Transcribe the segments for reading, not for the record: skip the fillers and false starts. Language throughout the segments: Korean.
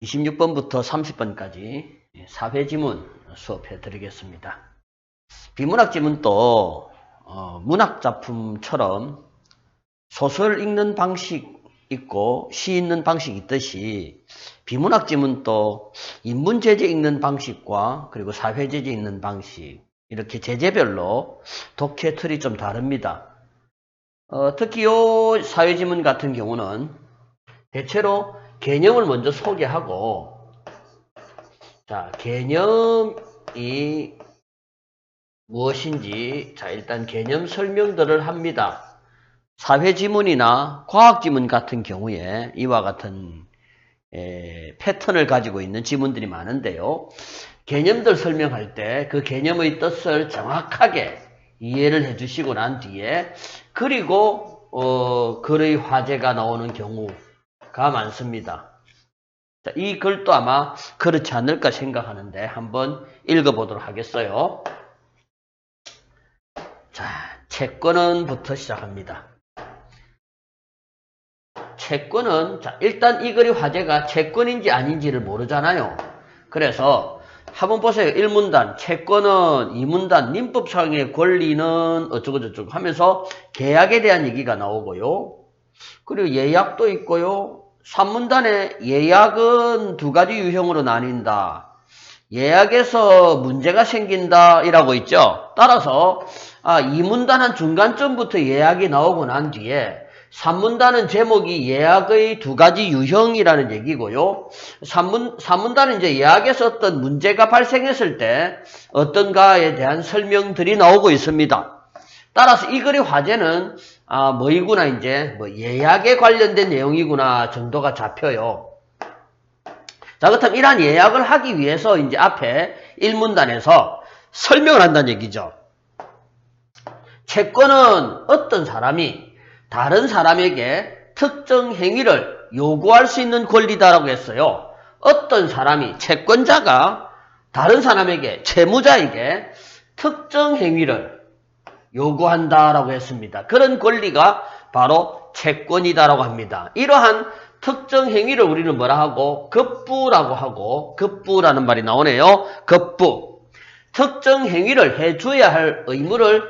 26번부터 30번까지 사회지문 수업해 드리겠습니다. 비문학 지문도 문학작품처럼 소설 읽는 방식 있고 시 읽는 방식 있듯이 비문학 지문도 인문제재 읽는 방식과 그리고 사회제재 읽는 방식 이렇게 제재별로 독해 틀이 좀 다릅니다. 특히 요 사회지문 같은 경우는 대체로 개념을 먼저 소개하고, 자, 개념이 무엇인지, 자, 일단 개념 설명들을 합니다. 사회지문이나 과학지문 같은 경우에 이와 같은 패턴을 가지고 있는 지문들이 많은데요. 개념들 설명할 때 그 개념의 뜻을 정확하게 이해를 해주시고 난 뒤에, 그리고 글의 화제가 나오는 경우가 많습니다. 자, 이 글도 아마 그렇지 않을까 생각하는데 한번 읽어보도록 하겠어요. 자, 채권은부터 시작합니다. 채권은, 자, 일단 이 글의 화제가 채권인지 아닌지를 모르잖아요. 그래서 한번 보세요. 1문단, 채권은 2문단, 민법상의 권리는 어쩌고저쩌고 하면서 계약에 대한 얘기가 나오고요. 그리고 예약도 있고요. 3문단에 예약은 두 가지 유형으로 나뉜다. 예약에서 문제가 생긴다 이라고 있죠. 따라서 2문단 한 중간쯤부터 예약이 나오고 난 뒤에 3문단은 제목이 예약의 두 가지 유형이라는 얘기고요. 3문단은 이제 예약에서 어떤 문제가 발생했을 때 어떤가에 대한 설명들이 나오고 있습니다. 따라서 이 글의 화제는 뭐이구나, 이제 뭐 예약에 관련된 내용이구나 정도가 잡혀요. 자, 그렇다면 이러한 예약을 하기 위해서 이제 앞에 1문단에서 설명을 한다는 얘기죠. 채권은 어떤 사람이 다른 사람에게 특정 행위를 요구할 수 있는 권리다라고 했어요. 어떤 사람이, 채권자가 다른 사람에게, 채무자에게 특정 행위를 요구한다라고 했습니다. 그런 권리가 바로 채권이다라고 합니다. 이러한 특정 행위를 우리는 뭐라 하고? 급부라고 하고, 급부라는 말이 나오네요. 급부. 특정 행위를 해줘야 할 의무를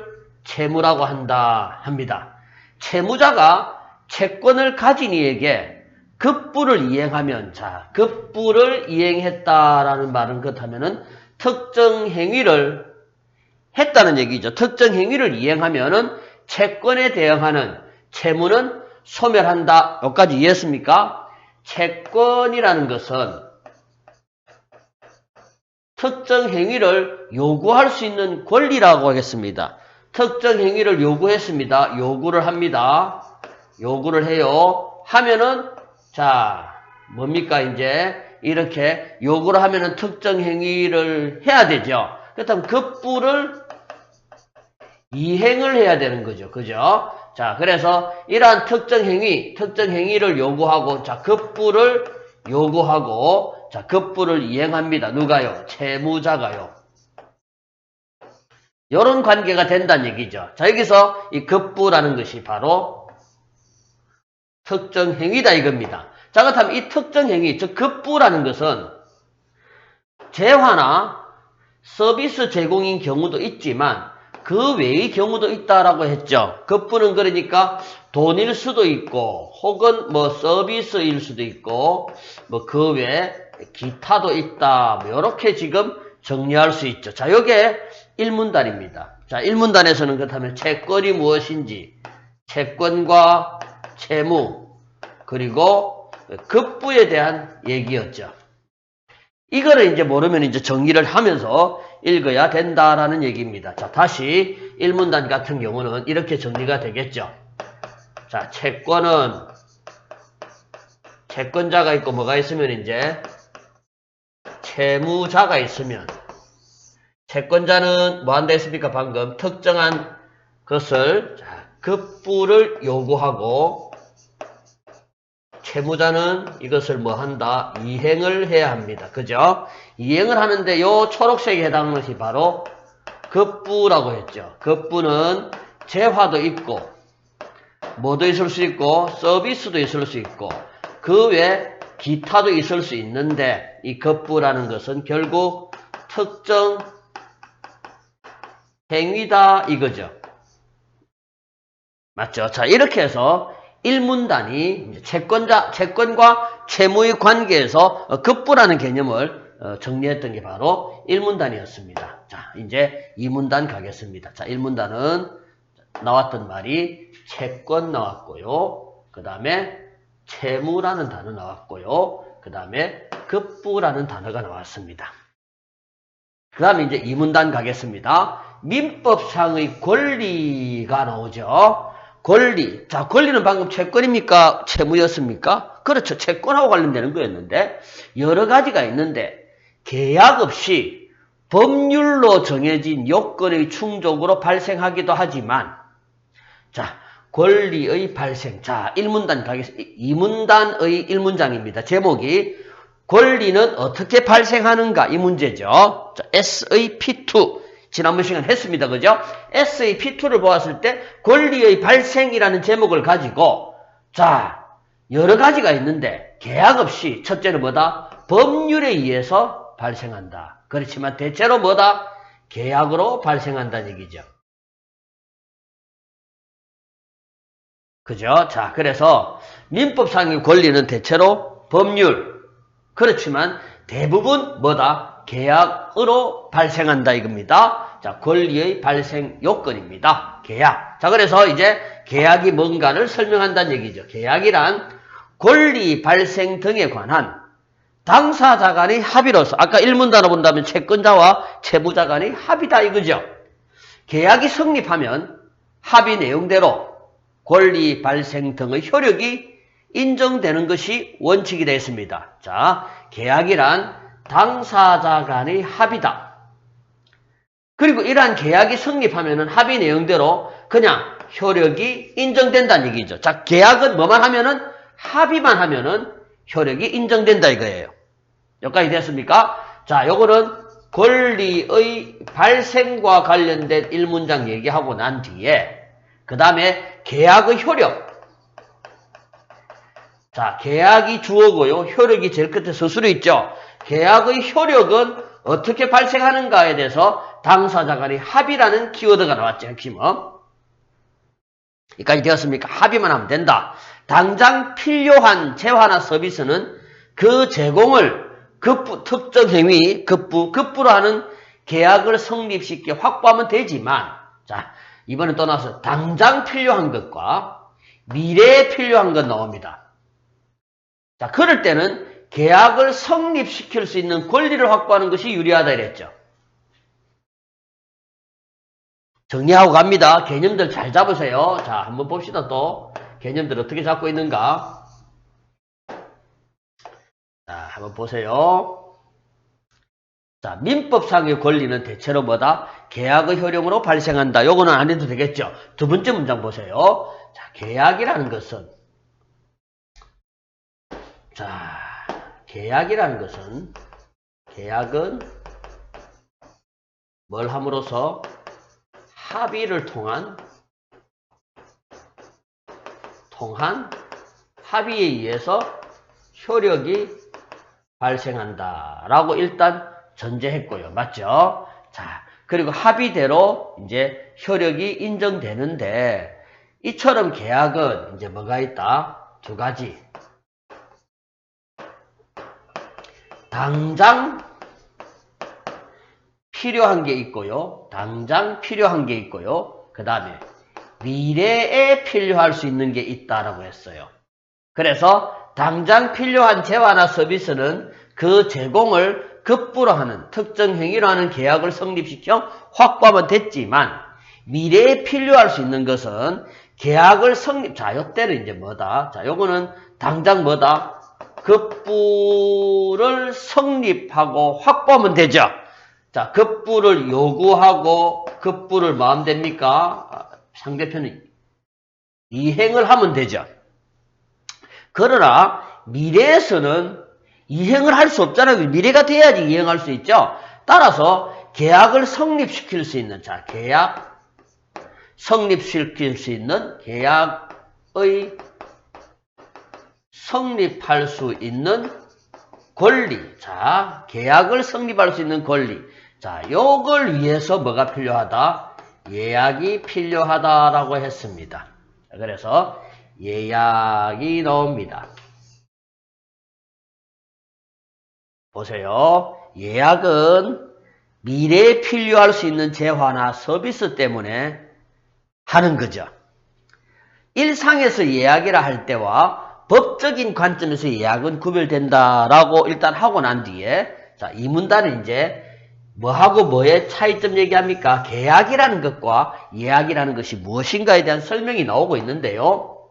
채무라고 합니다. 채무자가 채권을 가진 이에게 급부를 이행하면, 자, 급부를 이행했다라는 말은 그렇다면은 특정 행위를 했다는 얘기죠. 특정 행위를 이행하면은 채권에 대응하는 채무는 소멸한다. 여기까지 이해했습니까? 채권이라는 것은 특정 행위를 요구할 수 있는 권리라고 하겠습니다. 특정 행위를 요구했습니다. 요구를 합니다. 요구를 해요. 하면은, 자, 뭡니까, 이제? 이렇게 요구를 하면은 특정 행위를 해야 되죠. 그렇다면 급부를 이행을 해야 되는 거죠. 그죠? 자, 그래서 이러한 특정 행위를 요구하고, 자, 급부를 요구하고, 자, 급부를 이행합니다. 누가요? 채무자가요. 이런 관계가 된다는 얘기죠. 자, 여기서 이 급부라는 것이 바로 특정 행위다 이겁니다. 자, 그렇다면 이 특정 행위, 즉 급부라는 것은 재화나 서비스 제공인 경우도 있지만 그 외의 경우도 있다라고 했죠. 급부는 그러니까 돈일 수도 있고 혹은 뭐 서비스일 수도 있고 뭐 그 외에 기타도 있다. 뭐 이렇게 지금 정리할 수 있죠. 자, 요게 1문단입니다. 자, 1문단에서는 그렇다면 채권이 무엇인지, 채권과 채무, 그리고 급부에 대한 얘기였죠. 이거를 이제 모르면 이제 정리를 하면서 읽어야 된다라는 얘기입니다. 자, 다시 1문단 같은 경우는 이렇게 정리가 되겠죠. 자, 채권은 채권자가 있고 뭐가 있으면 이제 채무자가 있으면 채권자는 뭐 한다 했습니까? 방금 특정한 것을 급부를 요구하고 채무자는 이것을 뭐 한다? 이행을 해야 합니다. 그죠? 이행을 하는데 요 초록색에 해당하는 것이 바로 급부라고 했죠. 급부는 재화도 있고 뭐도 있을 수 있고 서비스도 있을 수 있고 그 외 기타도 있을 수 있는데 이 급부라는 것은 결국 특정 행위다 이거죠. 맞죠? 자, 이렇게 해서 1문단이 채권과 채무의 관계에서 급부라는 개념을 정리했던 게 바로 1문단이었습니다. 자, 이제 2문단 가겠습니다. 자, 1문단은 나왔던 말이 채권 나왔고요. 그 다음에 채무라는 단어 나왔고요. 그 다음에 급부라는 단어가 나왔습니다. 그 다음에 이제 2문단 가겠습니다. 민법상의 권리가 나오죠. 권리. 자, 권리는 방금 채권입니까? 채무였습니까? 그렇죠. 채권하고 관련되는 거였는데, 여러 가지가 있는데, 계약 없이 법률로 정해진 요건의 충족으로 발생하기도 하지만, 자, 권리의 발생. 자, 1문단 가겠습니다. 2문단의 1문장입니다. 제목이, 권리는 어떻게 발생하는가? 이 문제죠. 자, SAP2. 지난번 시간 했습니다. 그죠? SAP2를 보았을 때 권리의 발생이라는 제목을 가지고 자, 여러 가지가 있는데 계약 없이 첫째는 뭐다? 법률에 의해서 발생한다. 그렇지만 대체로 뭐다? 계약으로 발생한다는 얘기죠. 그죠? 자, 그래서 민법상의 권리는 대체로 법률. 그렇지만 대부분 뭐다? 계약으로 발생한다 이겁니다. 자, 권리의 발생 요건입니다. 계약. 자, 그래서 이제 계약이 뭔가를 설명한다는 얘기죠. 계약이란 권리 발생 등에 관한 당사자 간의 합의로서 아까 1문단으로 본다면 채권자와 채무자 간의 합의다 이거죠. 계약이 성립하면 합의 내용대로 권리 발생 등의 효력이 인정되는 것이 원칙이 되었습니다. 자, 계약이란 당사자 간의 합의다. 그리고 이러한 계약이 성립하면은 합의 내용대로 그냥 효력이 인정된다는 얘기죠. 자, 계약은 뭐만 하면은 합의만 하면은 효력이 인정된다 이거예요. 여기까지 됐습니까? 자, 요거는 권리의 발생과 관련된 1문장 얘기하고 난 뒤에 그 다음에 계약의 효력. 자, 계약이 주어고요. 효력이 제일 끝에 서술에 있죠. 계약의 효력은 어떻게 발생하는가에 대해서 당사자 간의 합의라는 키워드가 나왔죠. 핵심은. 여기까지 되었습니까? 합의만 하면 된다. 당장 필요한 재화나 서비스는 그 제공을 특정 행위, 급부로 하는 계약을 성립시켜 확보하면 되지만 자, 이번에 또 나와서 당장 필요한 것과 미래에 필요한 것 나옵니다. 자, 그럴 때는 계약을 성립시킬 수 있는 권리를 확보하는 것이 유리하다 이랬죠. 정리하고 갑니다. 개념들 잘 잡으세요. 자, 한번 봅시다 또. 개념들 어떻게 잡고 있는가. 자, 한번 보세요. 자, 민법상의 권리는 대체로 뭐다? 계약의 효력으로 발생한다. 요거는 안 해도 되겠죠. 두 번째 문장 보세요. 자, 계약이라는 것은 자, 계약이라는 것은 계약은 뭘 함으로써 합의를 통한 합의에 의해서 효력이 발생한다라고 일단 전제했고요. 맞죠? 자, 그리고 합의대로 이제 효력이 인정되는데 이처럼 계약은 이제 뭐가 있다? 두 가지. 당장 필요한 게 있고요. 그 다음에 미래에 필요할 수 있는 게 있다라고 했어요. 그래서 당장 필요한 재화나 서비스는 그 제공을 급부로 하는 특정 행위로 하는 계약을 성립시켜 확보하면 됐지만 미래에 필요할 수 있는 것은 계약을 자, 요때는 이제 뭐다? 자, 요거는 당장 뭐다? 급부를 성립하고 확보하면 되죠. 자, 급부를 요구하고 급부를 뭐 하면 됩니까? 상대편은 이행을 하면 되죠. 그러나 미래에서는 이행을 할 수 없잖아요. 미래가 돼야지 이행할 수 있죠. 따라서 계약을 성립시킬 수 있는 자, 계약 성립시킬 수 있는 계약의 성립할 수 있는 권리. 자, 계약을 성립할 수 있는 권리. 자, 요걸 위해서 뭐가 필요하다? 예약이 필요하다라고 했습니다. 그래서 예약이 나옵니다. 보세요. 예약은 미래에 필요할 수 있는 재화나 서비스 때문에 하는 거죠. 일상에서 예약이라 할 때와 법적인 관점에서 예약은 구별된다라고 일단 하고 난 뒤에 자, 이 문단은 이제 뭐하고 뭐의 차이점 얘기합니까? 계약이라는 것과 예약이라는 것이 무엇인가에 대한 설명이 나오고 있는데요.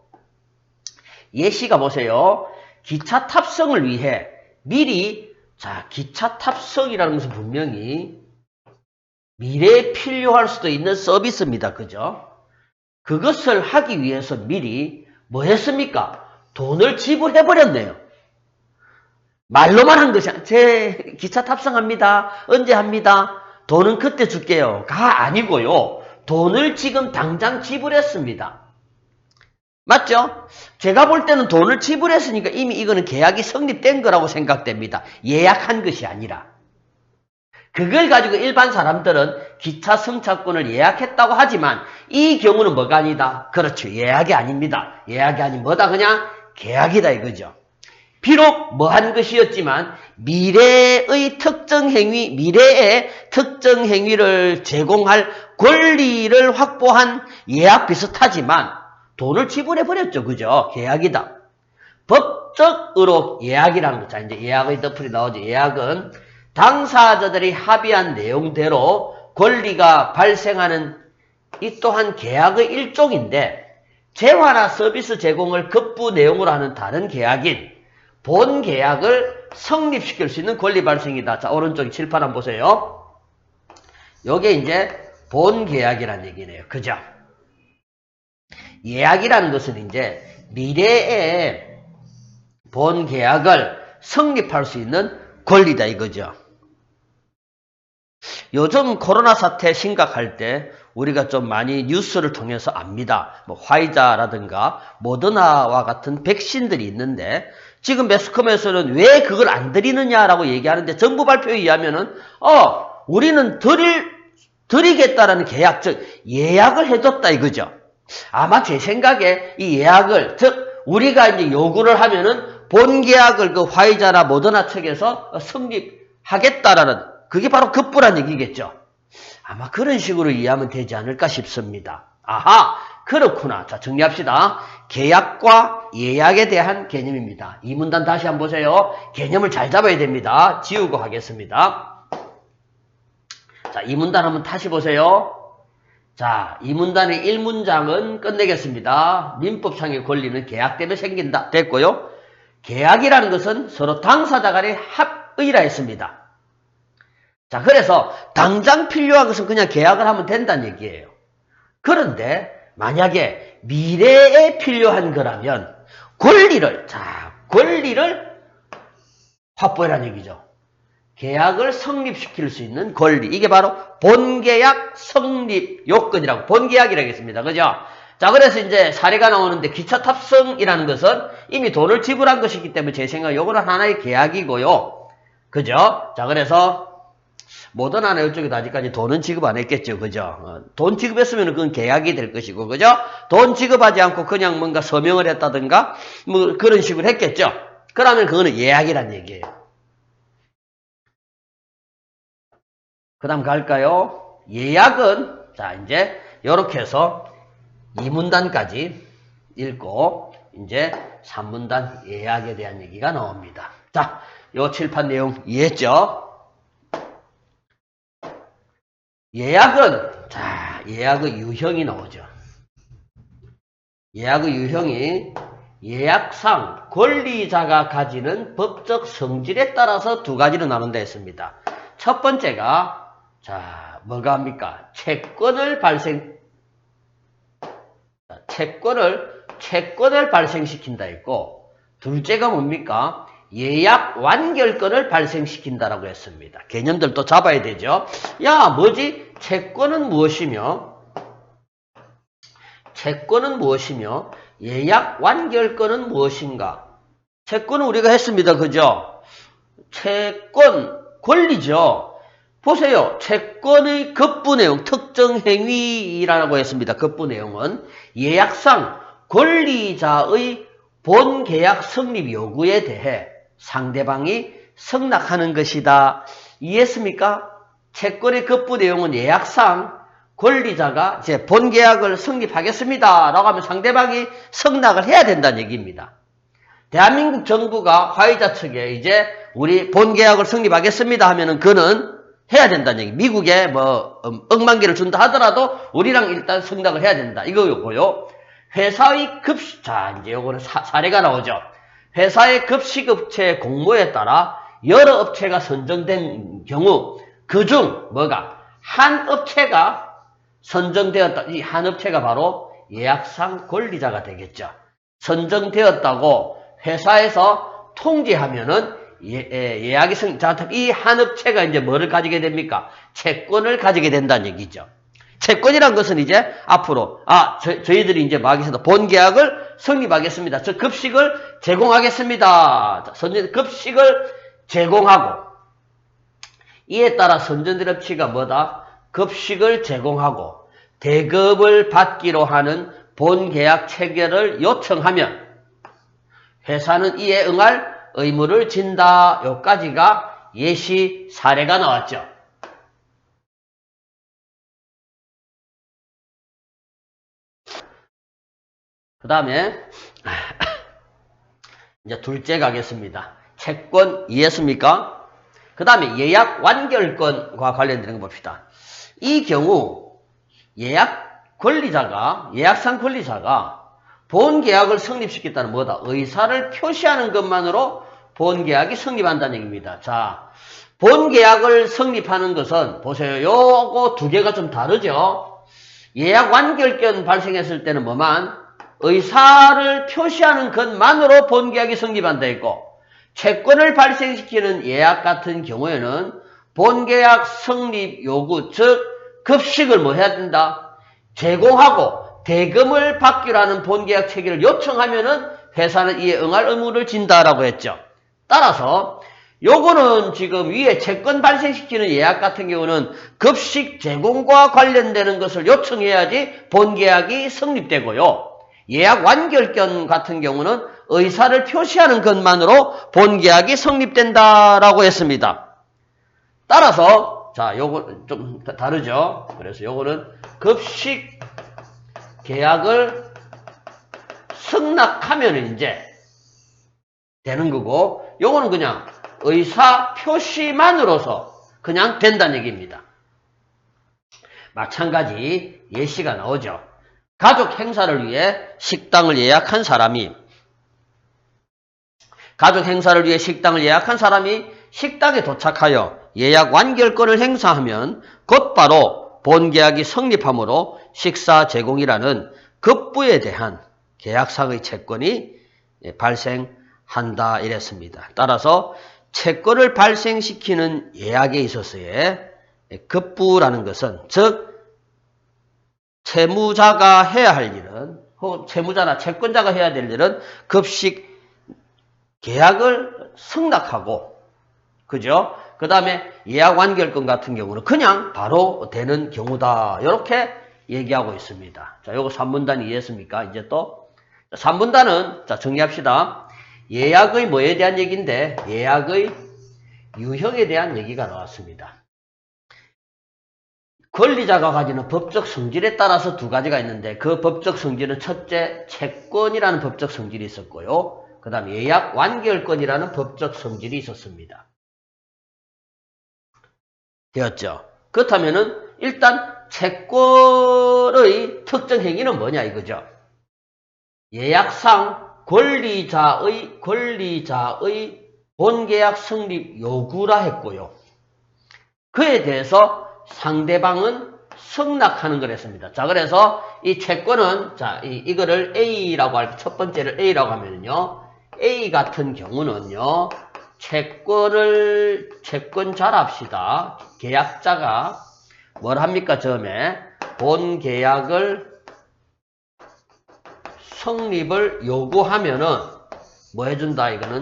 예시가 보세요. 기차 탑승을 위해 미리 자, 기차 탑승이라는 것은 분명히 미래에 필요할 수도 있는 서비스입니다. 그죠? 그것을 하기 위해서 미리 뭐 했습니까? 돈을 지불해버렸네요. 말로만 한 것이 제 기차 탑승합니다. 언제 합니다. 돈은 그때 줄게요. 가 아니고요. 돈을 지금 당장 지불했습니다. 맞죠? 제가 볼 때는 돈을 지불했으니까 이미 이거는 계약이 성립된 거라고 생각됩니다. 예약한 것이 아니라. 그걸 가지고 일반 사람들은 기차 승차권을 예약했다고 하지만 이 경우는 뭐가 아니다? 그렇죠. 예약이 아닙니다. 예약이 아닌 뭐다? 그냥 계약이다 이거죠. 비록 뭐한 것이었지만 미래의 특정 행위, 미래의 특정 행위를 제공할 권리를 확보한 예약 비슷하지만 돈을 지불해버렸죠. 그죠? 계약이다. 법적으로 예약이라는 거. 자, 이제 예약의 덧풀이 나오죠. 예약은 당사자들이 합의한 내용대로 권리가 발생하는 이 또한 계약의 일종인데 재화나 서비스 제공을 급부 내용으로 하는 다른 계약인 본 계약을 성립시킬 수 있는 권리 발생이다. 자, 오른쪽 칠판 한번 보세요. 요게 이제 본 계약이란 얘기네요. 그죠? 예약이라는 것은 이제 미래에 본 계약을 성립할 수 있는 권리다 이거죠. 요즘 코로나 사태 심각할 때 우리가 좀 많이 뉴스를 통해서 압니다. 뭐 화이자라든가 모더나와 같은 백신들이 있는데 지금 매스컴에서는 왜 그걸 안 드리느냐라고 얘기하는데 정부 발표에 의하면은 우리는 드리겠다라는 계약, 즉 예약을 해줬다 이거죠. 아마 제 생각에 이 예약을, 즉 우리가 이제 요구를 하면은 본 계약을 그 화이자나 모더나 측에서 성립하겠다라는 그게 바로 급부란 얘기겠죠. 아마 그런 식으로 이해하면 되지 않을까 싶습니다. 아하, 그렇구나. 자, 정리합시다. 계약과 예약에 대한 개념입니다. 이 문단 다시 한번 보세요. 개념을 잘 잡아야 됩니다. 지우고 하겠습니다. 자, 이 문단 한번 다시 보세요. 자, 이 문단의 1문장은 끝내겠습니다. 민법상의 권리는 계약 때문에 생긴다. 됐고요. 계약이라는 것은 서로 당사자 간의 합의라 했습니다. 자, 그래서 당장 필요한 것은 그냥 계약을 하면 된다는 얘기예요. 그런데 만약에 미래에 필요한 거라면 권리를 확보해라는 얘기죠. 계약을 성립시킬 수 있는 권리. 이게 바로 본계약 성립 요건이라고, 본계약이라고 했습니다. 그죠? 자, 그래서 이제 사례가 나오는데 기차 탑승이라는 것은 이미 돈을 지불한 것이기 때문에 제 생각에 요거는 하나의 계약이고요. 그죠? 자, 그래서 모더나나 이쪽에도 아직까지 돈은 지급 안 했겠죠. 그죠? 돈 지급했으면 그건 계약이 될 것이고, 그죠? 돈 지급하지 않고 그냥 뭔가 서명을 했다든가, 뭐 그런 식으로 했겠죠? 그러면 그거는 예약이란 얘기예요. 그 다음 갈까요? 예약은, 자, 이제, 요렇게 해서 2문단까지 읽고, 이제 3문단 예약에 대한 얘기가 나옵니다. 자, 요 칠판 내용 이해했죠? 예약은, 자, 예약의 유형이 나오죠. 예약의 유형이 예약상 권리자가 가지는 법적 성질에 따라서 두 가지로 나눈다 했습니다. 첫 번째가, 자, 뭐가 합니까? 채권을 발생시킨다 했고, 둘째가 뭡니까? 예약 완결권을 발생시킨다라고 했습니다. 개념들도 잡아야 되죠. 야, 뭐지? 채권은 무엇이며 예약 완결권은 무엇인가? 채권은 우리가 했습니다. 그죠? 채권, 권리죠. 보세요. 채권의 급부 내용, 특정 행위라고 했습니다. 급부 내용은 예약상 권리자의 본계약 성립 요구에 대해 상대방이 승낙하는 것이다. 이해했습니까? 채권의 급부 내용은 예약상 권리자가 이제 본계약을 성립하겠습니다. 라고 하면 상대방이 승낙을 해야 된다는 얘기입니다. 대한민국 정부가 화이자 측에 이제 우리 본계약을 성립하겠습니다 하면은 그는 해야 된다는 얘기. 미국에 뭐 억만 개를 준다 하더라도 우리랑 일단 승낙을 해야 된다. 이거고요. 회사의 급식, 자 이제 요거는 사례가 나오죠. 회사의 급식업체 공모에 따라 여러 업체가 선정된 경우 그중 뭐가 한 업체가 선정되었다. 이 한 업체가 바로 예약상 권리자가 되겠죠. 선정되었다고 회사에서 통지하면은 예약이 이 한 업체가 이제 뭐를 가지게 됩니까? 채권을 가지게 된다는 얘기죠. 채권이란 것은 이제 앞으로 저희들이 이제 뭐 하겠습니다. 본 계약을 성립하겠습니다. 저 급식을 제공하겠습니다. 급식을 제공하고 이에 따라 선정된 업체가 뭐다? 급식을 제공하고 대급을 받기로 하는 본 계약 체결을 요청하면 회사는 이에 응할 의무를 진다. 여기까지가 예시 사례가 나왔죠. 그 다음에 이제 둘째 가겠습니다. 채권 이해했습니까? 그 다음에 예약 완결권과 관련되는 거 봅시다. 이 경우 예약상 권리자가 본계약을 성립시켰다는 뭐다? 의사를 표시하는 것만으로 본계약이 성립한다는 얘기입니다. 자, 본계약을 성립하는 것은 보세요. 요거 두 개가 좀 다르죠? 예약 완결권 발생했을 때는 뭐만? 의사를 표시하는 것만으로 본계약이 성립한다 했고 채권을 발생시키는 예약 같은 경우에는 본계약 성립 요구, 즉 급식을 뭐 해야 된다? 제공하고 대금을 받기로 하는 본계약 체결을 요청하면은 회사는 이에 응할 의무를 진다라고 했죠. 따라서 요거는 지금 위에 채권 발생시키는 예약 같은 경우는 급식 제공과 관련되는 것을 요청해야지 본계약이 성립되고요. 예약 완결권 같은 경우는 의사를 표시하는 것만으로 본계약이 성립된다라고 했습니다. 따라서 자, 요거 좀 다르죠. 그래서 요거는 급식 계약을 승낙하면 이제 되는 거고 요거는 그냥 의사 표시만으로서 그냥 된다는 얘기입니다. 마찬가지 예시가 나오죠. 가족 행사를 위해 식당을 예약한 사람이 식당에 도착하여 예약 완결권을 행사하면 곧바로 본계약이 성립하므로 식사 제공이라는 급부에 대한 계약상의 채권이 발생한다 이랬습니다. 따라서 채권을 발생시키는 예약에 있어서의 급부라는 것은 즉 채무자가 해야 할 일은 혹은 채무자나 채권자가 해야 될 일은 급식 계약을 승낙하고 그죠? 그 다음에 예약 완결권 같은 경우는 그냥 바로 되는 경우다. 이렇게 얘기하고 있습니다. 자, 요거 3분단 이해했습니까? 이제 또 3분단은 자 정리합시다. 예약의 뭐에 대한 얘기인데 예약의 유형에 대한 얘기가 나왔습니다. 권리자가 가지는 법적 성질에 따라서 두 가지가 있는데 그 법적 성질은 첫째 채권이라는 법적 성질이 있었고요. 그 다음에 예약 완결권이라는 법적 성질이 있었습니다. 되었죠? 그렇다면은 일단 채권의 특정 행위는 뭐냐 이거죠. 예약상 권리자의 본계약 성립 요구라 했고요. 그에 대해서 상대방은 승낙하는 걸 했습니다. 자, 그래서 이 채권은 자, 이거를 A라고 할 첫 번째를 A라고 하면요. A 같은 경우는요. 채권자랍시다. 계약자가 뭘 합니까? 처음에 본 계약을 성립을 요구하면은 뭐 해준다? 이거는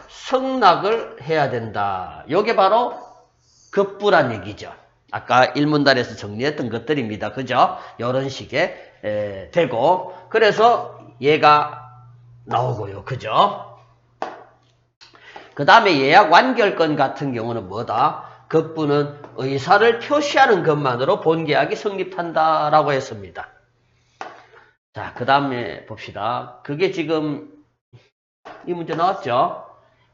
승낙을 해야 된다. 요게 바로 급부란 얘기죠. 아까 일문단에서 정리했던 것들입니다. 그죠? 요런 식의 되고, 그래서 얘가 나오고요. 그죠? 그 다음에 예약 완결권 같은 경우는 뭐다? 급부는 의사를 표시하는 것만으로 본계약이 성립한다라고 했습니다. 자, 그 다음에 봅시다. 그게 지금 이 문제 나왔죠?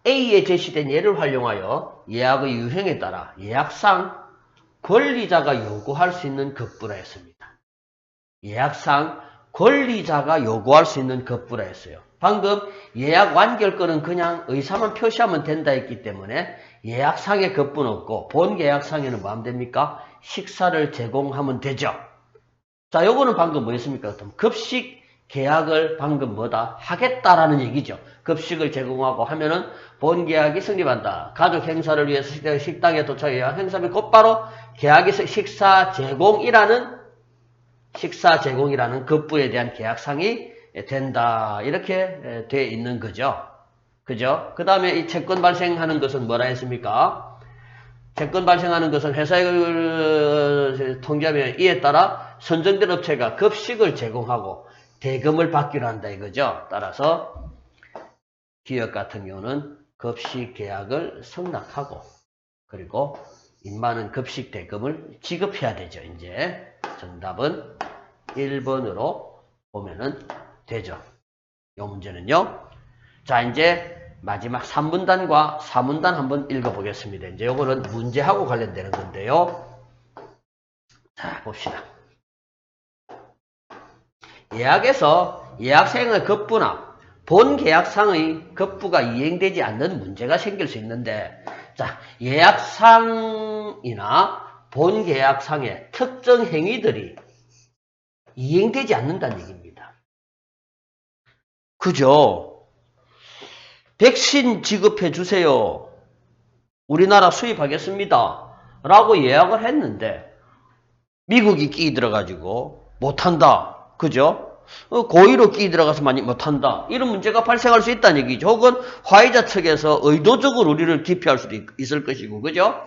A에 제시된 예를 활용하여 예약의 유형에 따라 예약상 권리자가 요구할 수 있는 급부라 했습니다. 예약상 권리자가 요구할 수 있는 급부라 했어요. 방금 예약 완결권은 그냥 의사만 표시하면 된다 했기 때문에 예약상에 급부는 없고 본계약상에는 뭐 하면 됩니까? 식사를 제공하면 되죠. 자, 요거는 방금 뭐 했습니까? 급식 계약을 방금 뭐다? 하겠다라는 얘기죠. 급식을 제공하고 하면은 본계약이 성립한다. 가족 행사를 위해서 식당에 도착해야 행사면 곧바로 계약이 식사 제공이라는 급부에 대한 계약상이 된다. 이렇게 돼 있는 거죠. 그죠? 그 다음에 이 채권 발생하는 것은 뭐라 했습니까? 채권 발생하는 것은 회사의 통지하면 이에 따라 선정된 업체가 급식을 제공하고 대금을 받기로 한다 이거죠. 따라서 기업 같은 경우는 급식 계약을 승낙하고 그리고 인마는 급식 대금을 지급해야 되죠. 이제 정답은 1번으로 보면은 되죠. 이 문제는요. 자, 이제 마지막 3문단과 4문단 한번 읽어보겠습니다. 이제 요거는 문제하고 관련되는 건데요. 자, 봅시다. 예약에서 예약사항의 급부나 본 계약상의 급부가 이행되지 않는 문제가 생길 수 있는데, 자, 예약상이나 본 계약상의 특정 행위들이 이행되지 않는다는 얘기입니다. 그죠? 백신 지급해 주세요. 우리나라 수입하겠습니다. 라고 예약을 했는데 미국이 끼들어가지고 못한다. 그죠? 고의로 끼들어가서 많이 못한다. 이런 문제가 발생할 수 있다는 얘기죠. 혹은 화이자 측에서 의도적으로 우리를 기피할 수도 있을 것이고. 그죠?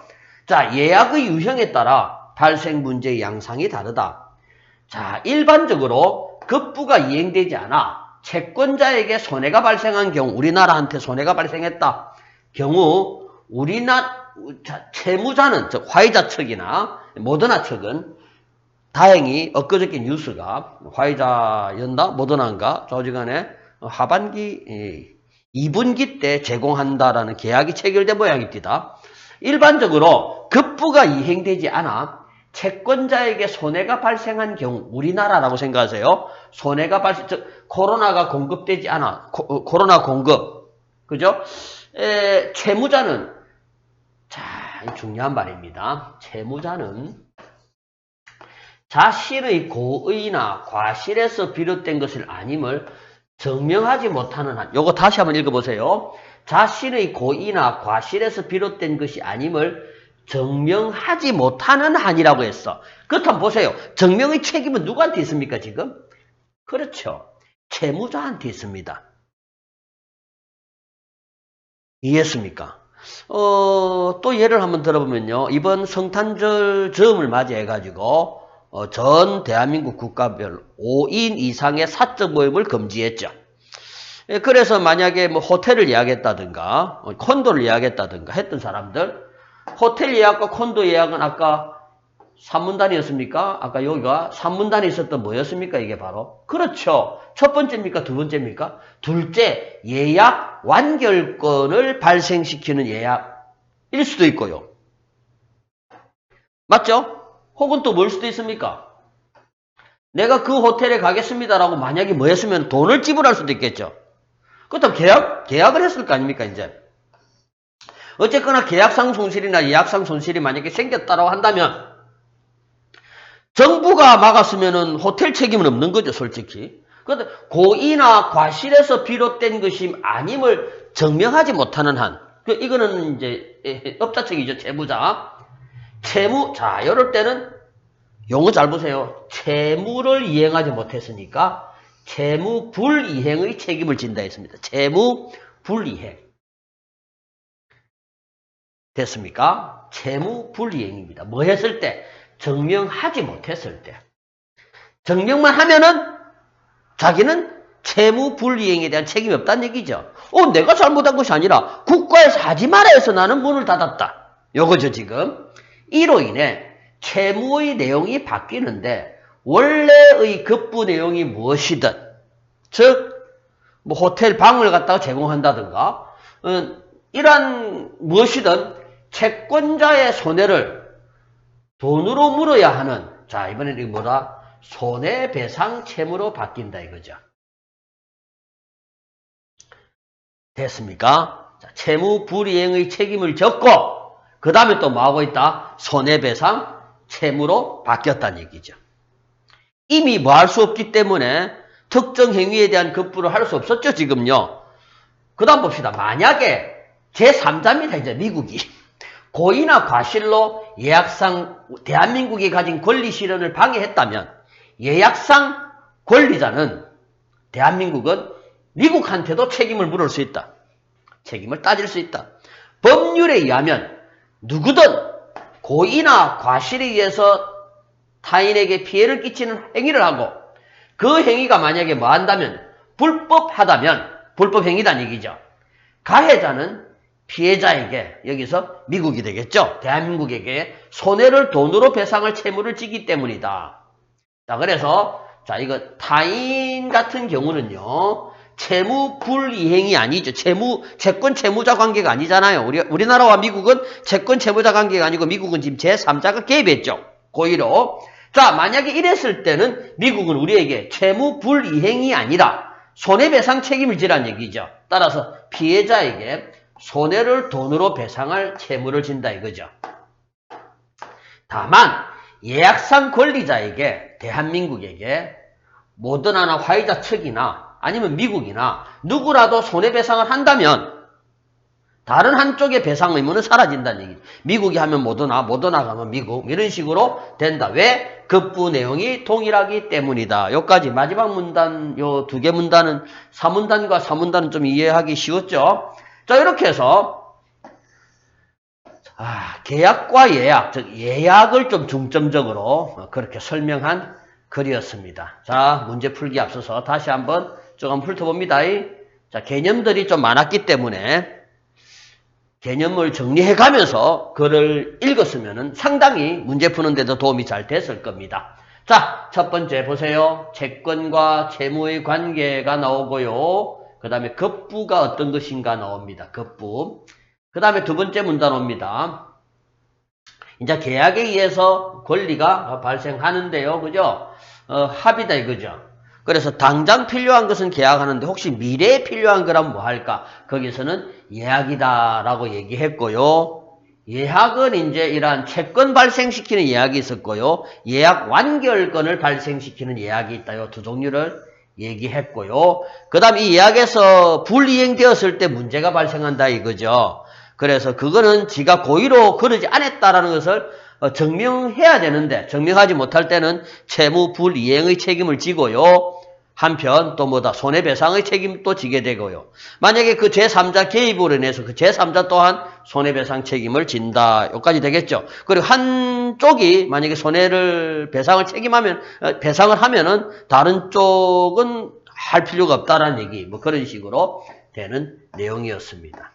자, 예약의 유형에 따라 발생 문제의 양상이 다르다. 자, 일반적으로 급부가 이행되지 않아 채권자에게 손해가 발생한 경우, 우리나라한테 손해가 발생했다 경우 채무자는, 즉 화이자 측이나 모더나 측은 다행히 엊그저께 뉴스가 화이자였나 모더나인가 조직간에 하반기 2분기 때 제공한다라는 계약이 체결된 모양입니다. 일반적으로 급부가 이행되지 않아 채권자에게 손해가 발생한 경우, 우리나라라고 생각하세요. 손해가 발생, 즉 코로나가 공급되지 않아, 코로나 공급, 그죠? 채무자는, 자, 중요한 말입니다. 채무자는 자신의 고의나 과실에서 비롯된 것을 아님을 증명하지 못하는 한, 요거 다시 한번 읽어보세요. 자신의 고의나 과실에서 비롯된 것이 아님을 증명하지 못하는 한이라고 했어. 그렇다면 보세요. 증명의 책임은 누구한테 있습니까, 지금? 그렇죠. 채무자한테 있습니다. 이해했습니까? 또 예를 한번 들어보면요. 이번 성탄절 즈음을 맞이해가지고, 전 대한민국 국가별 5인 이상의 사적 모임을 금지했죠. 그래서 만약에 뭐 호텔을 예약했다든가, 콘도를 예약했다든가 했던 사람들, 호텔 예약과 콘도 예약은 아까 3문단이었습니까? 아까 여기가 3문단에 있었던 뭐였습니까? 이게 바로. 그렇죠. 첫 번째입니까? 두 번째입니까? 둘째, 예약 완결권을 발생시키는 예약일 수도 있고요. 맞죠? 혹은 또 뭘 수도 있습니까? 내가 그 호텔에 가겠습니다라고 만약에 뭐 했으면 돈을 지불할 수도 있겠죠. 그렇다면 계약을 했을 거 아닙니까, 이제? 어쨌거나 계약상 손실이나 예약상 손실이 만약에 생겼다고 한다면 정부가 막았으면은 호텔 책임은 없는 거죠, 솔직히. 그런데 고의나 과실에서 비롯된 것이 아님을 증명하지 못하는 한, 이거는 이제 업자측이죠, 채무자. 자, 이럴 때는 용어 잘 보세요. 채무를 이행하지 못했으니까 채무 불이행의 책임을 진다 했습니다. 채무 불이행. 됐습니까? 채무 불이행입니다. 뭐 했을 때? 증명하지 못했을 때. 증명만 하면은 자기는 채무 불이행에 대한 책임이 없다는 얘기죠. 내가 잘못한 것이 아니라 국가에서 하지 마라 해서 나는 문을 닫았다. 요거죠, 지금. 이로 인해 채무의 내용이 바뀌는데 원래의 급부 내용이 무엇이든, 즉 뭐 호텔 방을 갖다가 제공한다든가 이러한 무엇이든 채권자의 손해를 돈으로 물어야 하는, 자, 이번에는 이게 뭐다? 손해배상 채무로 바뀐다 이거죠. 됐습니까? 자, 채무 불이행의 책임을 졌고 그 다음에 또 뭐하고 있다? 손해배상 채무로 바뀌었다는 얘기죠. 이미 뭐 할 수 없기 때문에 특정 행위에 대한 급부를 할 수 없었죠, 지금요. 그 다음 봅시다. 만약에 제3자입니다, 이제 미국이. 고의나 과실로 예약상 대한민국이 가진 권리 실현을 방해했다면 예약상 권리자는 대한민국은 미국한테도 책임을 물을 수 있다. 책임을 따질 수 있다. 법률에 의하면 누구든 고의나 과실에 의해서 타인에게 피해를 끼치는 행위를 하고 그 행위가 만약에 뭐 한다면 불법하다면 불법 행위란 얘기죠. 가해자는 피해자에게, 여기서 미국이 되겠죠. 대한민국에게 손해를 돈으로 배상할 채무를 지기 때문이다. 자, 그래서 자, 이거 타인 같은 경우는요. 채무 불이행이 아니죠. 채권 채무자 관계가 아니잖아요. 우리나라와 미국은 채권 채무자 관계가 아니고 미국은 지금 제3자가 개입했죠. 고의로. 자, 만약에 이랬을 때는 미국은 우리에게 채무 불이행이 아니라 손해배상 책임을 지란 얘기죠. 따라서 피해자에게 손해를 돈으로 배상할 채무를 진다 이거죠. 다만 예약상 권리자에게, 대한민국에게 모더나나 화이자 측이나 아니면 미국이나 누구라도 손해배상을 한다면 다른 한쪽의 배상 의무는 사라진다는 얘기죠. 미국이 하면 모더나가 하면 미국, 이런 식으로 된다. 왜? 급부 내용이 동일하기 때문이다. 여기까지 마지막 문단, 요 두 개 문단은 3문단과 4문단은 좀 이해하기 쉬웠죠? 자, 이렇게 해서 계약과 예약, 즉 예약을 좀 중점적으로 그렇게 설명한 글이었습니다. 자, 문제 풀기 앞서서 다시 한번 조금 훑어봅니다. 자, 개념들이 좀 많았기 때문에 개념을 정리해가면서 글을 읽었으면 상당히 문제 푸는데도 도움이 잘 됐을 겁니다. 자, 첫 번째 보세요. 채권과 채무의 관계가 나오고요. 그 다음에 급부가 어떤 것인가 나옵니다. 급부. 그 다음에 두 번째 문단 옵니다. 이제 계약에 의해서 권리가 발생하는데요. 그죠? 합의다 이거죠. 그래서 당장 필요한 것은 계약하는데 혹시 미래에 필요한 거라면 뭐 할까? 거기서는 예약이다라고 얘기했고요. 예약은 이제 이러한 채권 발생시키는 예약이 있었고요. 예약 완결권을 발생시키는 예약이 있다. 요 두 종류를 얘기했고요. 그 다음 이 예약에서 불이행되었을 때 문제가 발생한다 이거죠. 그래서 그거는 지가 고의로 그러지 않았다라는 것을 증명해야 되는데 증명하지 못할 때는 채무 불이행의 책임을 지고요. 한편 또 뭐다? 손해배상의 책임도 지게 되고요. 만약에 그 제3자 개입으로 인해서 그 제3자 또한 손해배상 책임을 진다. 여기까지 되겠죠. 그리고 한쪽이 만약에 손해를 배상을 하면은 다른 쪽은 할 필요가 없다라는 얘기. 뭐 그런 식으로 되는 내용이었습니다.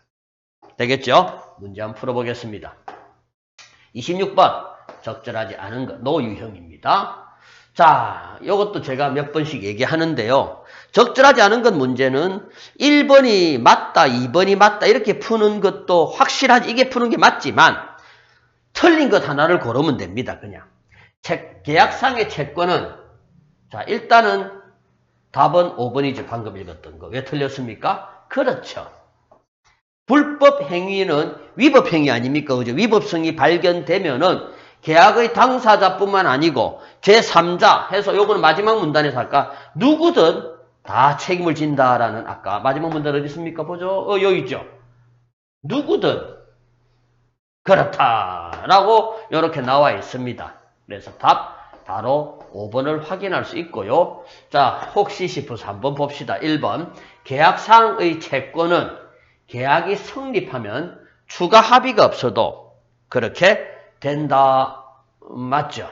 되겠죠? 문제 한번 풀어보겠습니다. 26번 적절하지 않은 것 노유형입니다. 자, 이것도 제가 몇 번씩 얘기하는데요. 적절하지 않은 것 문제는 1번이 맞다, 2번이 맞다 이렇게 푸는 것도 확실하지 이게 푸는 게 맞지만 틀린 것 하나를 고르면 됩니다. 그냥 계약상의 채권은 자 일단은 답은 5번이죠. 방금 읽었던 거. 왜 틀렸습니까? 그렇죠. 불법 행위는 위법 행위 아닙니까? 그죠? 위법성이 발견되면은 계약의 당사자뿐만 아니고 제3자 해서 요거는 마지막 문단에서 할까? 누구든 다 책임을 진다라는 아까 마지막 문단 어디 있습니까? 보죠. 여기 있죠. 누구든 그렇다라고 이렇게 나와 있습니다. 그래서 답 바로 5번을 확인할 수 있고요. 자, 혹시 싶어서 한번 봅시다. 1번 계약상의 채권은 계약이 성립하면 추가 합의가 없어도 그렇게 된다. 맞죠?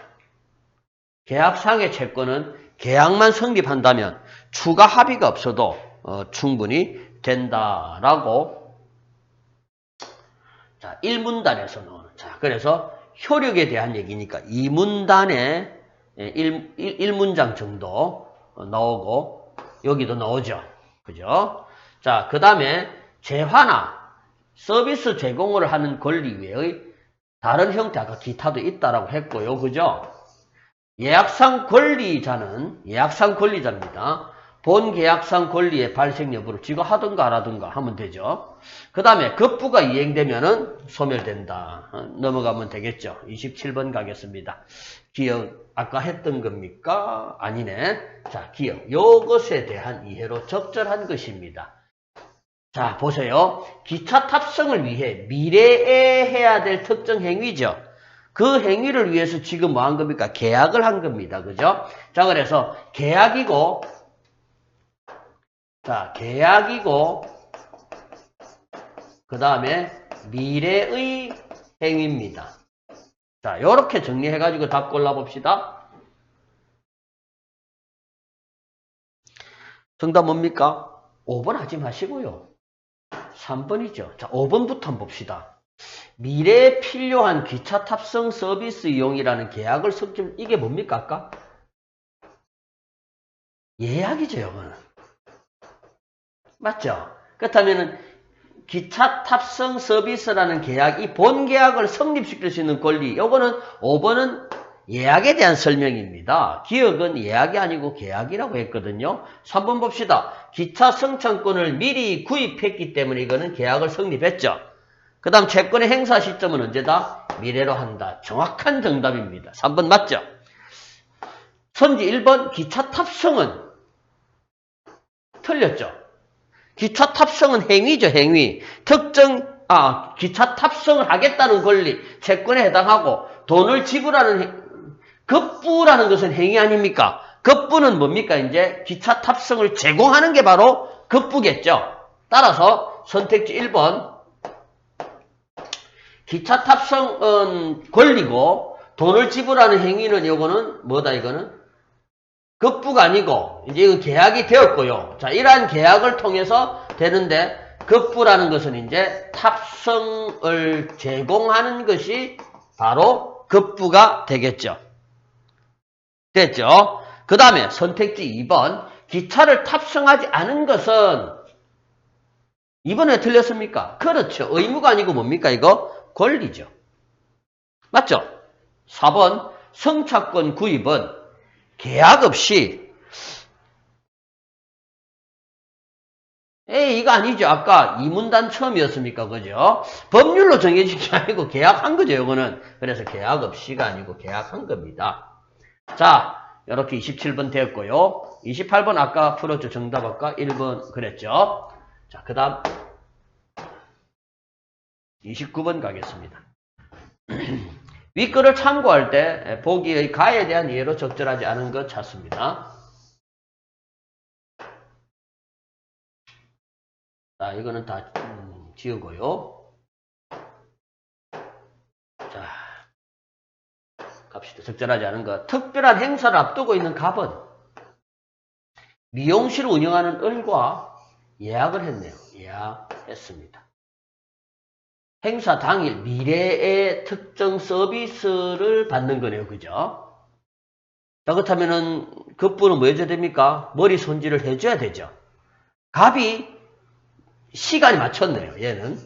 계약상의 채권은 계약만 성립한다면 추가 합의가 없어도 충분히 된다라고. 자, 1문단에서 나오는. 자, 그래서 효력에 대한 얘기니까 2문단에 1문장 정도 나오고 여기도 나오죠. 그죠? 자, 그 다음에 재화나 서비스 제공을 하는 권리 외의 다른 형태, 아까 기타도 있다라고 했고요. 그죠? 예약상 권리자입니다. 본 계약상 권리의 발생 여부를 지가 하든가 안 하든가 하면 되죠. 그 다음에 급부가 이행되면은 소멸된다. 넘어가면 되겠죠. 27번 가겠습니다. 기억, 아까 했던 겁니까? 아니네. 자, 기억. 요것에 대한 이해로 적절한 것입니다. 자, 보세요. 기차 탑승을 위해 미래에 해야 될 특정 행위죠. 그 행위를 위해서 지금 뭐 한 겁니까? 계약을 한 겁니다. 그죠? 자, 그래서 계약이고, 그 다음에 미래의 행위입니다. 자, 요렇게 정리해가지고 답 골라봅시다. 정답 뭡니까? 5번 하지 마시고요. 3번이죠. 자, 5번부터 한번 봅시다. 미래에 필요한 기차 탑승 서비스 이용이라는 계약을 성립, 이게 뭡니까, 아까? 예약이죠, 이거는. 맞죠? 그렇다면은, 기차 탑승 서비스라는 계약, 이 본 계약을 성립시킬 수 있는 권리, 요거는 5번은 예약에 대한 설명입니다. 기억은 예약이 아니고 계약이라고 했거든요. 3번 봅시다. 기차 승차권을 미리 구입했기 때문에 이거는 계약을 성립했죠. 그 다음 채권의 행사 시점은 언제다? 미래로 한다. 정확한 정답입니다. 3번 맞죠? 선지 1번 기차 탑승은 틀렸죠? 기차 탑승은 행위죠, 행위. 기차 탑승을 하겠다는 권리, 채권에 해당하고 돈을 지불하는 급부라는 것은 행위 아닙니까? 급부는 뭡니까? 이제 기차 탑승을 제공하는 게 바로 급부겠죠. 따라서 선택지 1번 기차 탑승은 권리고 돈을 지불하는 행위는 이거는 뭐다 이거는? 급부가 아니고 이제 이건 계약이 되었고요. 자, 이러한 계약을 통해서 되는데 급부라는 것은 이제 탑승을 제공하는 것이 바로 급부가 되겠죠. 됐죠? 그 다음에 선택지 2번 기차를 탑승하지 않은 것은 이번에 틀렸습니까? 그렇죠. 의무가 아니고 뭡니까 이거? 권리죠. 맞죠? 4번 승차권 구입은 계약 없이 이거 아니죠. 아까 2문단 처음이었습니까? 그죠? 법률로 정해진 게 아니고 계약한 거죠. 이거는. 그래서 계약 없이가 아니고 계약한 겁니다. 자, 이렇게 27번 됐고요. 28번 아까 풀었죠. 정답 아까 1번 그랬죠. 자, 그 다음 29번 가겠습니다. 윗글을 참고할 때 보기의 가에 대한 이해로 적절하지 않은 것 찾습니다. 자, 이거는 다 지우고요. 자, 갑시다. 적절하지 않은 것. 특별한 행사를 앞두고 있는 갑은 미용실을 운영하는 을과 예약을 했네요. 예약했습니다. 행사 당일 미래의 특정 서비스를 받는 거네요. 그죠? 자, 그렇다면은 급부는 뭐 해줘야 됩니까? 머리 손질을 해줘야 되죠. 갑이 시간이 맞췄네요. 얘는.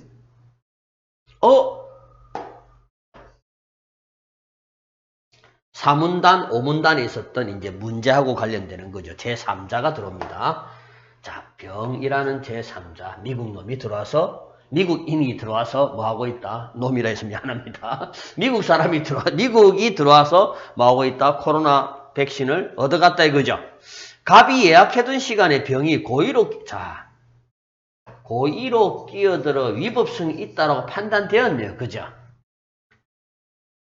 4문단, 5문단에 있었던 이제 문제하고 관련되는 거죠. 제3자가 들어옵니다. 자, 병이라는 제3자, 미국인이 들어와서 뭐 하고 있다? 놈이라 해서 미안합니다. 미국이 들어와서 뭐 하고 있다? 코로나 백신을 얻어갔다 이거죠. 갑이 예약해둔 시간에 병이 고의로 끼어들어 위법성이 있다라고 판단되었네요. 그죠?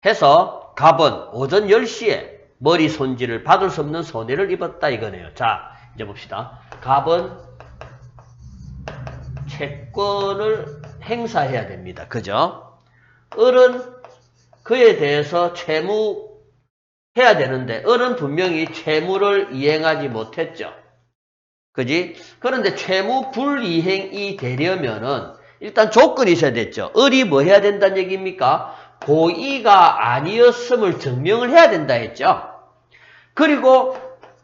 해서 갑은 오전 10시에 머리 손질을 받을 수 없는 손해를 입었다 이거네요. 자, 이제 봅시다. 갑은 채권을 행사해야 됩니다. 그죠? 을은 그에 대해서 채무 해야 되는데 을은 분명히 채무를 이행하지 못했죠. 그지? 그런데 채무 불이행이 되려면은 일단 조건이 있어야 됐죠. 을이 뭐 해야 된다는 얘기입니까? 고의가 아니었음을 증명을 해야 된다 했죠. 그리고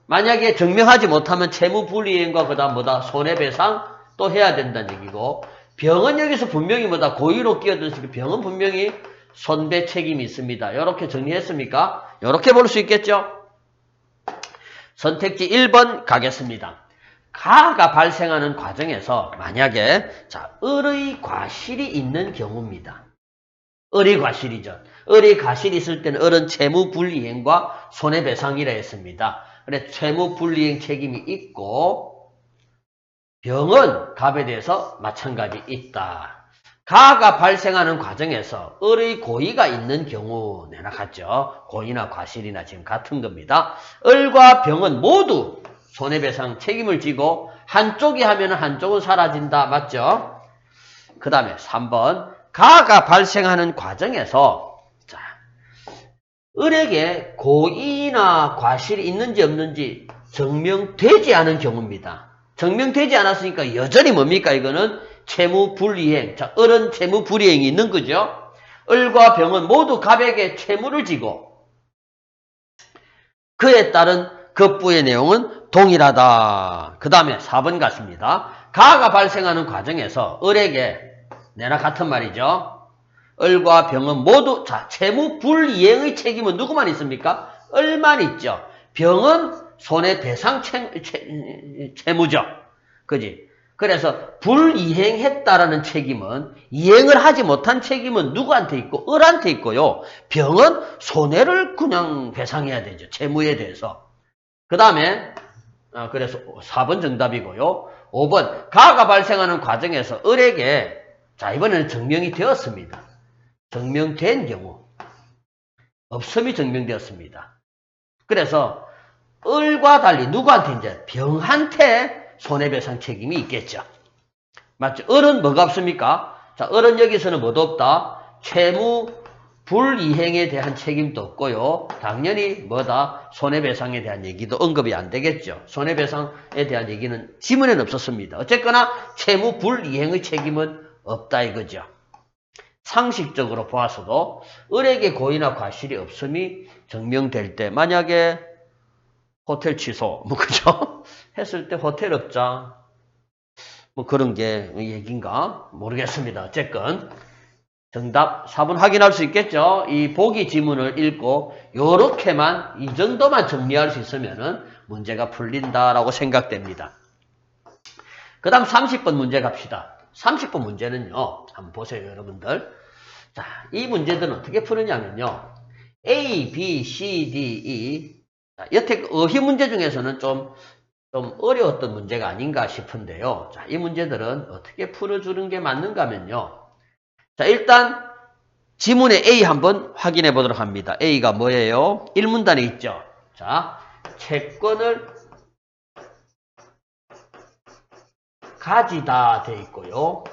만약에 증명하지 못하면 채무 불이행과 그다음 뭐다? 손해배상 또 해야 된다는 얘기고, 병은 여기서 분명히 뭐다? 고의로 끼어들었으니까 병은 분명히 손배 책임이 있습니다. 이렇게 정리했습니까? 이렇게 볼 수 있겠죠? 선택지 1번 가겠습니다. 가가 발생하는 과정에서 만약에 을의 과실이 있는 경우입니다. 을의 과실이죠. 을의 과실이 있을 때는 을은 채무 불이행과 손해배상이라 했습니다. 그래 채무 불이행 책임이 있고 병은 갑에 대해서 마찬가지 있다. 가가 발생하는 과정에서 을의 고의가 있는 경우 내나 같죠. 고의나 과실이나 지금 같은 겁니다. 을과 병은 모두 손해배상 책임을 지고 한쪽이 하면 한쪽은 사라진다. 맞죠? 그 다음에 3번 가가 발생하는 과정에서 을에게 고의나 과실이 있는지 없는지 증명되지 않은 경우입니다. 증명되지 않았으니까 여전히 뭡니까? 이거는 채무 불이행. 을은 채무 불이행이 있는 거죠. 을과 병은 모두 갑에게 채무를 지고 그에 따른 급부의 내용은 동일하다. 그 다음에 4번 같습니다. 가가 발생하는 과정에서 을에게 내나 같은 말이죠. 을과 병은 모두 채무 불이행의 책임은 누구만 있습니까? 을만 있죠. 병은 손해배상 채무죠. 그지? 그래서 불이행했다라는 책임은 이행을 하지 못한 책임은 누구한테 있고 을한테 있고요. 병은 손해를 그냥 배상해야 되죠. 채무에 대해서. 그 다음에 그래서 4번 정답이고요. 5번 가가 발생하는 과정에서 을에게 이번에는 증명이 되었습니다. 증명된 경우 없음이 증명되었습니다. 그래서 을과 달리 누구한테 이제 병한테 손해배상 책임이 있겠죠. 맞죠? 을은 뭐가 없습니까? 을은 여기서는 뭐도 없다. 채무 불이행에 대한 책임도 없고요. 당연히 뭐다? 손해배상에 대한 얘기도 언급이 안 되겠죠. 손해배상에 대한 얘기는 지문에는 없었습니다. 어쨌거나 채무 불이행의 책임은 없다 이거죠. 상식적으로 보아서도 을에게 고의나 과실이 없음이 증명될 때 만약에 호텔 취소 그죠? 했을 때 호텔 업자 그런 게 얘기인가 모르겠습니다. 어쨌건 정답 4번 확인할 수 있겠죠? 이 보기 지문을 읽고 요렇게만 이 정도만 정리할 수 있으면은 문제가 풀린다라고 생각됩니다. 그 다음 30번 문제 갑시다. 30번 문제는요. 한번 보세요, 여러분들. 자, 이 문제들은 어떻게 푸느냐면요. A, B, C, D, E. 자, 여태 어휘 문제 중에서는 좀 어려웠던 문제가 아닌가 싶은데요. 자, 이 문제들은 어떻게 풀어주는 게 맞는가 하면요. 자, 일단 지문의 A 한번 확인해 보도록 합니다. A가 뭐예요? 1문단에 있죠. 자, 채권을 가지다 돼 있고요.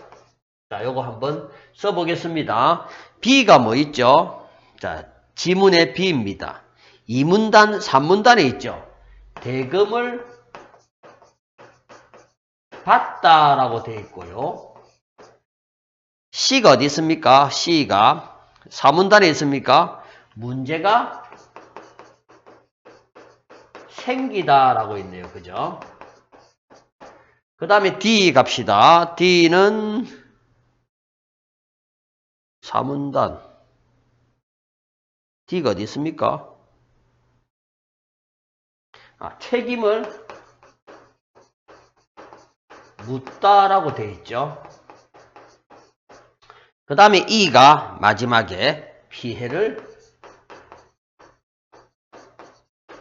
자, 요거 한번 써보겠습니다. B가 뭐 있죠? 자, 지문의 B입니다. 2문단, 3문단에 있죠. 대금을 받다라고 돼 있고요. C가 어디 있습니까? C가 4문단에 있습니까? 문제가 생기다라고 있네요. 그죠? 그 다음에 D 갑시다. D는 4문단. D가 어디 있습니까? 책임을 묻다라고 되어 있죠. 그 다음에 E가 마지막에 피해를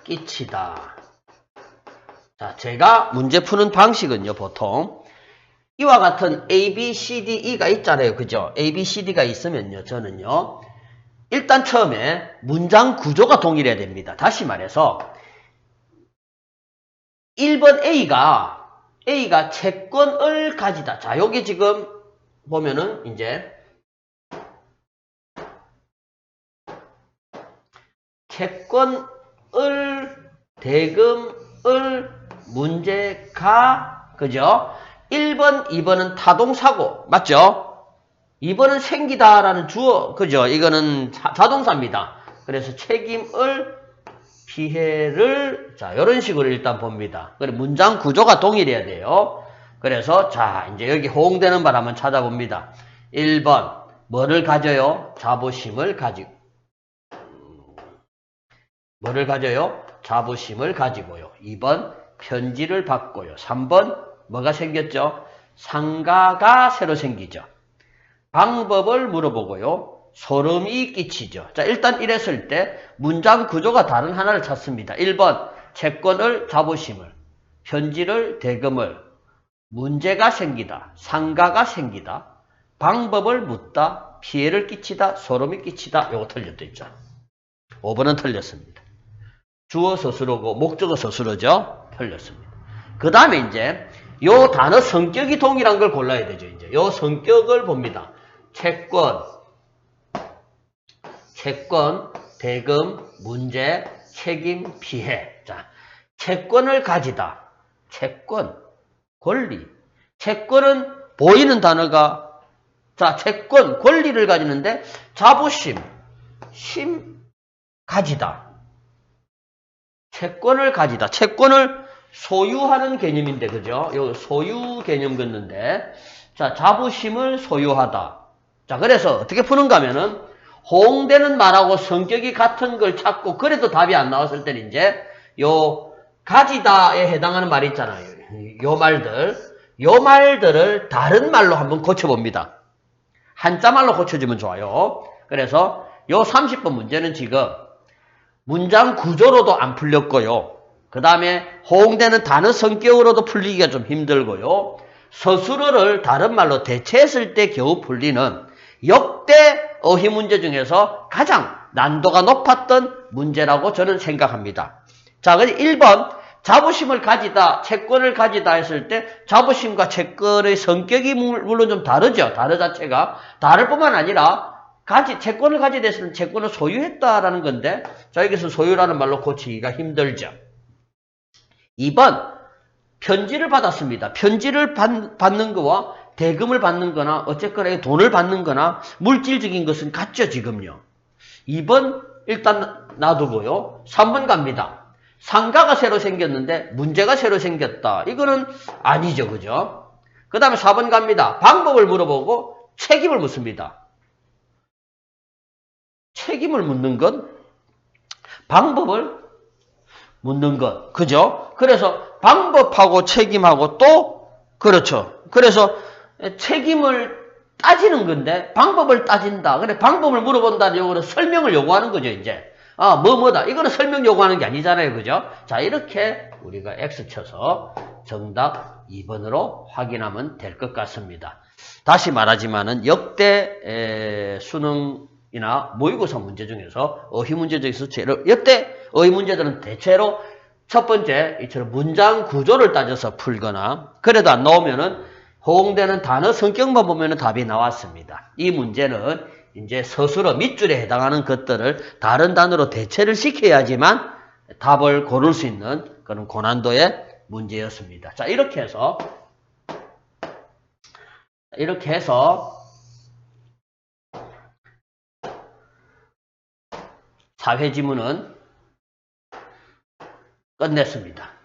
끼치다. 자, 제가 문제 푸는 방식은요, 보통 이와 같은 A, B, C, D, E가 있잖아요. 그죠? A, B, C, D가 있으면요, 저는요, 일단 처음에 문장 구조가 동일해야 됩니다. 다시 말해서 1번 A가 A가 채권을 가지다. 자, 여기 지금 보면은 이제 채권을, 대금을, 문제가, 그죠? 1번, 2번은 타동사고, 맞죠? 2번은 생기다라는 주어, 그죠? 이거는 자동사입니다. 그래서 책임을, 피해를, 자, 이런 식으로 일단 봅니다. 그래, 문장 구조가 동일해야 돼요. 그래서, 자, 이제 여기 호응되는 말 한번 찾아봅니다. 1번, 뭐를 가져요? 자부심을 가지고. 뭐를 가져요? 자부심을 가지고요. 2번, 편지를 받고요. 3번, 뭐가 생겼죠? 상가가 새로 생기죠. 방법을 물어보고요. 소름이 끼치죠. 자, 일단 이랬을 때 문장 구조가 다른 하나를 찾습니다. 1번, 채권을, 자부심을, 편지를, 대금을, 문제가 생기다, 상가가 생기다, 방법을 묻다, 피해를 끼치다, 소름이 끼치다. 요거 틀렸죠, 있죠. 5번은 틀렸습니다. 주어 서술어고 목적어 서술어죠. 틀렸습니다. 그 다음에 이제 요 단어 성격이 동일한 걸 골라야 되죠. 이제 요 성격을 봅니다. 채권, 대금, 문제, 책임, 피해. 자, 채권을 가지다. 채권, 권리. 채권은 보이는 단어가, 자, 채권, 권리를 가지는데 자부심, 가지다. 채권을 가지다. 채권을 소유하는 개념인데, 그죠? 요 소유 개념 긋는데, 자, 자부심을 소유하다. 자, 그래서 어떻게 푸는가 하면은, 호응되는 말하고 성격이 같은 걸 찾고, 그래도 답이 안 나왔을 때는 이제, 요, 가지다에 해당하는 말이 있잖아요. 요 말들을 다른 말로 한번 고쳐봅니다. 한자말로 고쳐주면 좋아요. 그래서 요 30번 문제는 지금, 문장 구조로도 안 풀렸고요. 그 다음에 호응되는 단어 성격으로도 풀리기가 좀 힘들고요. 서술어를 다른 말로 대체했을 때 겨우 풀리는 역대 어휘 문제 중에서 가장 난도가 높았던 문제라고 저는 생각합니다. 자, 그래서 1번 자부심을 가지다, 채권을 가지다 했을 때 자부심과 채권의 성격이 물론 좀 다르죠. 단어 자체가. 다를 뿐만 아니라 채권을 가지다 했을 때 채권을 소유했다라는 건데, 자, 여기서 소유라는 말로 고치기가 힘들죠. 2번, 편지를 받았습니다. 편지를 받는 거와 대금을 받는 거나, 어쨌거나 돈을 받는 거나, 물질적인 것은 같죠, 지금요. 2번, 일단 놔두고요. 3번 갑니다. 상가가 새로 생겼는데, 문제가 새로 생겼다. 이거는 아니죠, 그죠? 그 다음에 4번 갑니다. 방법을 물어보고 책임을 묻습니다. 책임을 묻는 건 방법을 묻는 것. 그죠? 그래서 방법하고 책임하고 또 그렇죠. 그래서 책임을 따지는 건데 방법을 따진다. 그래 방법을 물어본다는 용어로 설명을 요구하는 거죠, 이제. 뭐다. 이거는 설명 요구하는 게 아니잖아요. 그죠? 자, 이렇게 우리가 X 쳐서 정답 2번으로 확인하면 될 것 같습니다. 다시 말하지만은 역대 수능이나 모의고사 문제 중에서 어휘 문제 중에서 역대 어휘 문제들은 대체로 첫 번째 이처럼 문장 구조를 따져서 풀거나 그래도 안 나오면은 호응되는 단어 성격만 보면은 답이 나왔습니다. 이 문제는 이제 서술어 밑줄에 해당하는 것들을 다른 단어로 대체를 시켜야지만 답을 고를 수 있는 그런 고난도의 문제였습니다. 자, 이렇게 해서 사회 지문은 끝냈습니다.